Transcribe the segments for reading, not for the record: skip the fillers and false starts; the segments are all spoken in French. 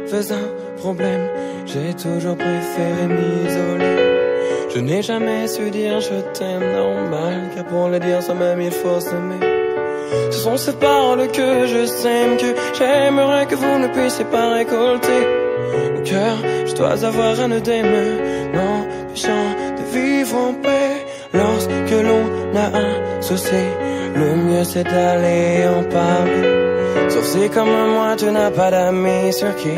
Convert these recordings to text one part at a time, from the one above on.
j'avais un problème, j'ai toujours préféré m'isoler. Je n'ai jamais su dire je t'aime normal, car pour le dire soi-même il faut s'aimer. Ce sont ces paroles que je sème, que j'aimerais que vous ne puissiez pas récolter. Au cœur, je dois avoir un œdème, m'empêchant de vivre en paix. Lorsque l'on a un souci, le mieux c'est d'aller en parler. Sauf si comme moi tu n'as pas d'amis sur qui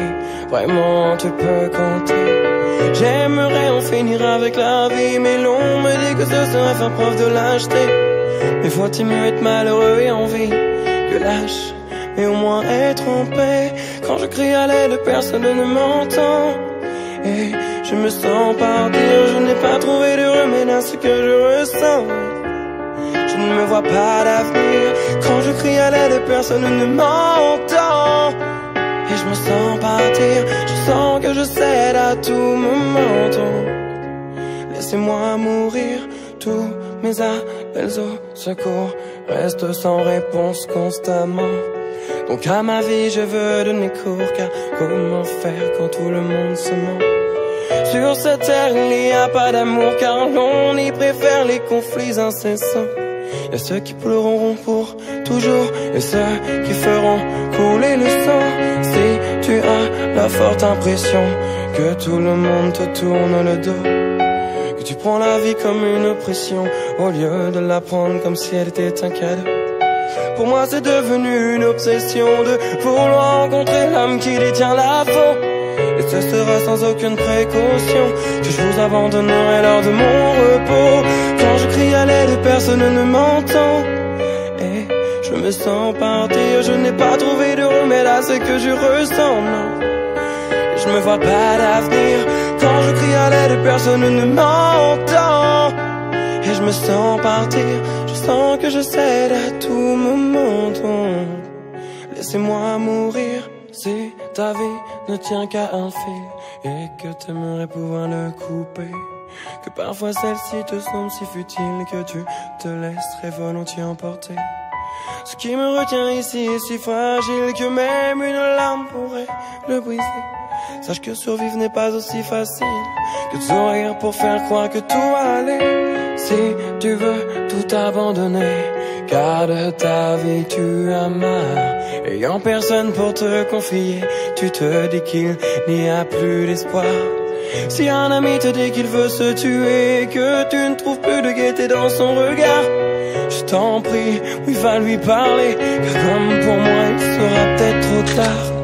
vraiment tu peux compter. J'aimerais en finir avec la vie, mais l'on me dit que ce serait faire preuve de lâcheté. Mais faut-il mieux être malheureux et en vie que lâche, mais au moins être en paix. Quand je crie à l'aide, personne ne m'entend, et je me sens partir. Je n'ai pas trouvé de remède à ce que je ressens. Je ne me vois pas d'avenir. Quand je crie à l'aide, personne ne m'entend, et je me sens partir. Je sens que je cède à tout moment. Laissez-moi mourir. Tous mes appels au secours restent sans réponse constamment. Donc à ma vie je veux donner cours, car comment faire quand tout le monde se ment? Sur cette terre il n'y a pas d'amour, car l'on y préfère les conflits incessants. Il y a ceux qui pleureront pour toujours et ceux qui feront couler le sang. Si tu as la forte impression que tout le monde te tourne le dos, que tu prends la vie comme une oppression au lieu de la prendre comme si elle était un cadeau. Pour moi c'est devenu une obsession de vouloir rencontrer l'âme qui détient la faute. Et ce sera sans aucune précaution que je vous abandonnerai lors de mon repos. Quand je crie à l'aide, personne ne m'entend, et je me sens partir. Je n'ai pas trouvé de remède à ce que je ressens, non. Et je me vois pas d'avenir. Quand je crie à l'aide, personne ne m'entend, et je me sens partir. Je sens que je cède à tout moment. Laissez-moi mourir. Si ta vie ne tient qu'à un fil et que t'aimerais pouvoir le couper, que parfois celle-ci te semble si futile que tu te laisserais volontiers emporter. Ce qui me retient ici est si fragile que même une larme pourrait le briser. Sache que survivre n'est pas aussi facile que de sourire pour faire croire que tout va aller. Si tu veux tout abandonner, garde ta vie, tu as marre. Ayant personne pour te confier, tu te dis qu'il n'y a plus d'espoir. Si un ami te dit qu'il veut se tuer, que tu ne trouves plus de gaieté dans son regard, je t'en prie, oui va lui parler, car comme pour moi il sera peut-être trop tard.